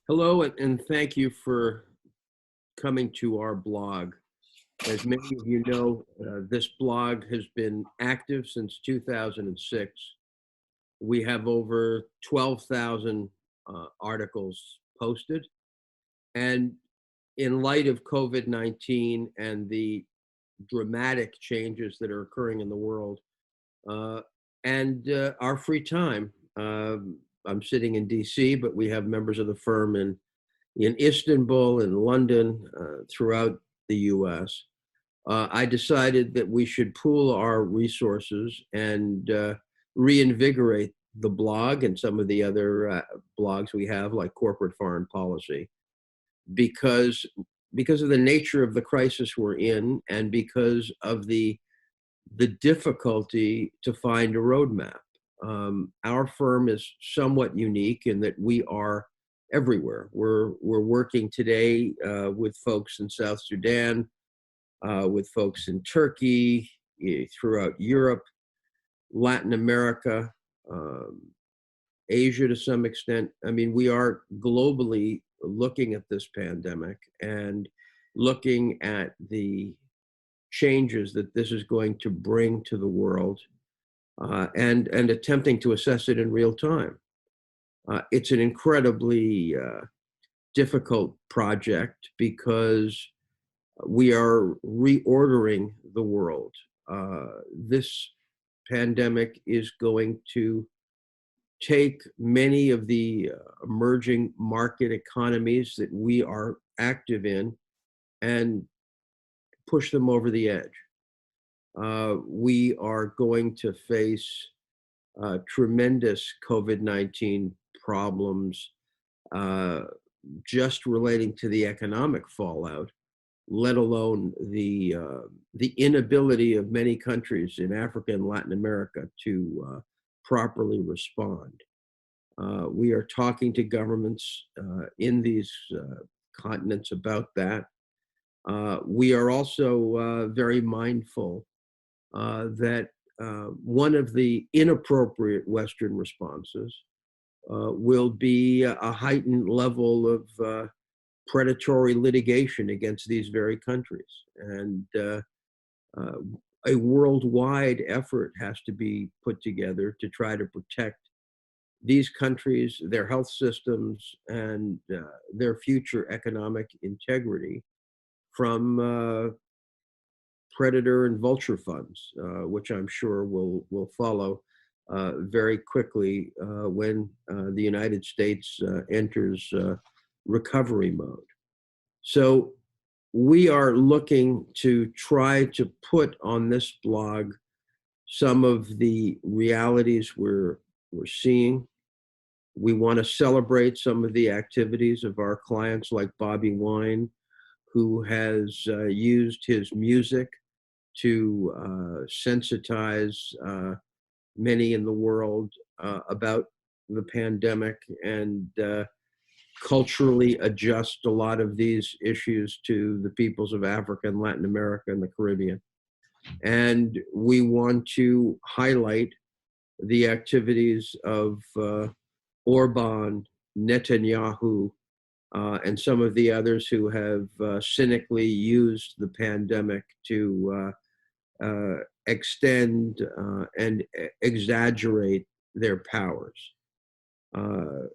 Hello, and thank you for coming to our blog. As many of you know, this blog has been active since 2006. We have over 12,000 articles posted. And in light of COVID-19 and the dramatic changes that are occurring in the world, uh, and our free time, I'm sitting in DC, but we have members of the firm in Istanbul and London, throughout the US. I decided that we should pool our resources and reinvigorate the blog and some of the other blogs we have, like corporate foreign policy, because because of the nature of the crisis we're in, and because of the difficulty to find a roadmap. Our firm is somewhat unique in that we are everywhere. We're working today with folks in South Sudan, with folks in Turkey, throughout Europe, Latin America, um, Asia to some extent. I mean, we are globally looking at this pandemic and looking at the changes that this is going to bring to the world, and attempting to assess it in real time. It's an incredibly difficult project because we are reordering the world. This pandemic is going to take many of the emerging market economies that we are active in and push them over the edge. We are going to face tremendous COVID-19 problems, uh, just relating to the economic fallout, let alone the inability of many countries in Africa and Latin America to properly respond. We are talking to governments in these continents about that. We are also very mindful that one of the inappropriate Western responses will be a heightened level of predatory litigation against these very countries. And uh, a worldwide effort has to be put together to try to protect these countries, their health systems, and their future economic integrity from predator and vulture funds, which I'm sure will follow very quickly when the United States enters recovery mode. So we are looking to try to put on this blog some of the realities we're seeing. We want to celebrate some of the activities of our clients, like Bobby Wine, who has used his music to sensitize many in the world about the pandemic, and culturally adjust a lot of these issues to the peoples of Africa and Latin America and the Caribbean. And we want to highlight the activities of Orban, Netanyahu, and some of the others who have cynically used the pandemic to extend and exaggerate their powers. Uh,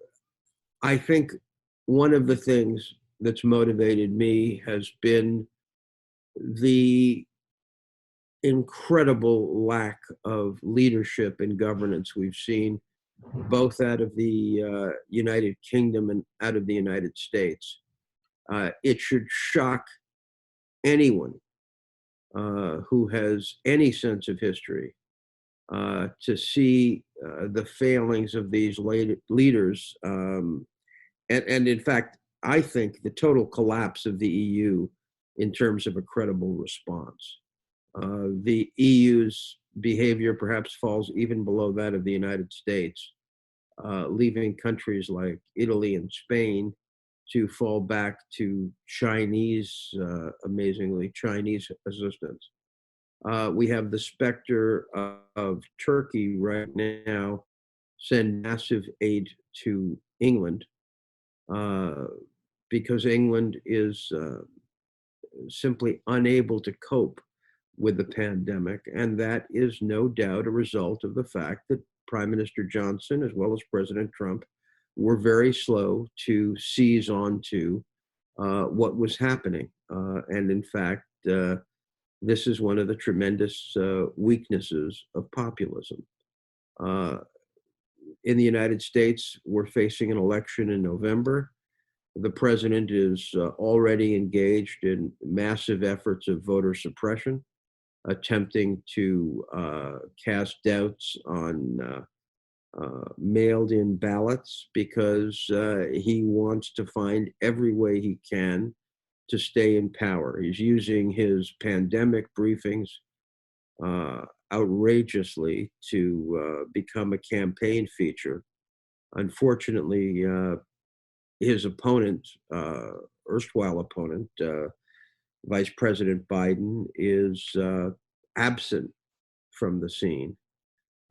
I think one of the things that's motivated me has been the incredible lack of leadership and governance we've seen, both out of the United Kingdom and out of the United States. It should shock anyone who has any sense of history to see the failings of these leaders. And in fact, I think the total collapse of the EU in terms of a credible response. The EU's behavior perhaps falls even below that of the United States, leaving countries like Italy and Spain to fall back to Chinese, amazingly, Chinese assistance. We have the specter of Turkey right now send massive aid to England. uh, because England is simply unable to cope with the pandemic. And that is no doubt a result of the fact that Prime Minister Johnson, as well as President Trump, were very slow to seize on to what was happening. And in fact, this is one of the tremendous weaknesses of populism. Uh, in the United States, we're facing an election in November. The president is already engaged in massive efforts of voter suppression, attempting to cast doubts on mailed in ballots because he wants to find every way he can to stay in power. He's using his pandemic briefings outrageously to become a campaign feature. Unfortunately, his opponent, erstwhile opponent, Vice President Biden, is absent from the scene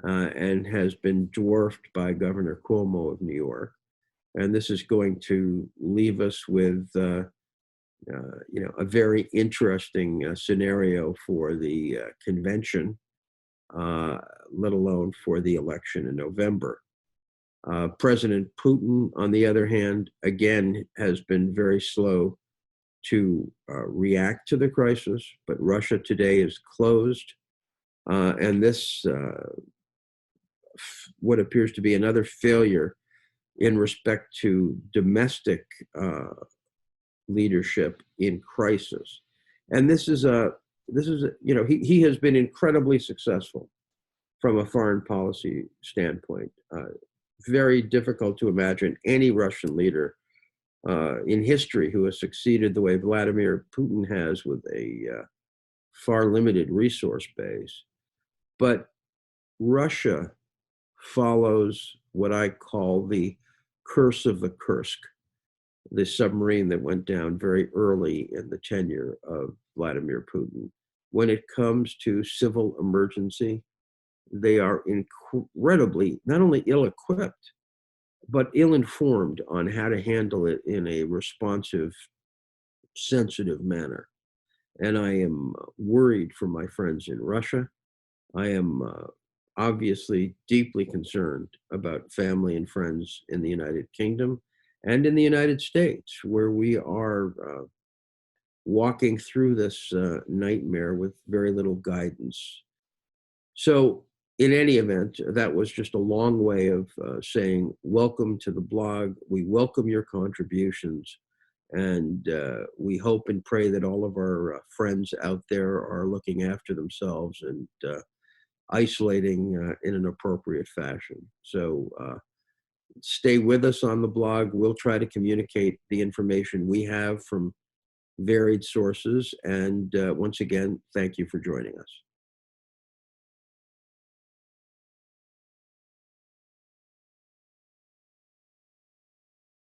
and has been dwarfed by Governor Cuomo of New York. And this is going to leave us with, a very interesting scenario for the convention, let alone for the election in November. President Putin, on the other hand, again, has been very slow to react to the crisis, but Russia today is closed. And this, what appears to be another failure in respect to domestic leadership in crisis. And he has been incredibly successful from a foreign policy standpoint. Very difficult to imagine any Russian leader in history who has succeeded the way Vladimir Putin has with a far limited resource base. But Russia follows what I call the curse of the Kursk, the submarine that went down very early in the tenure of Vladimir Putin. When it comes to civil emergency, they are incredibly not only ill-equipped, but ill-informed on how to handle it in a responsive, sensitive manner. And I am worried for my friends in Russia. I am obviously deeply concerned about family and friends in the United Kingdom and in the United States, where we are walking through this nightmare with very little guidance. So, in any event, that was just a long way of saying, welcome to the blog. We welcome your contributions. And we hope and pray that all of our friends out there are looking after themselves and isolating in an appropriate fashion. So stay with us on the blog. We'll try to communicate the information we have from varied sources. And once again, thank you for joining us.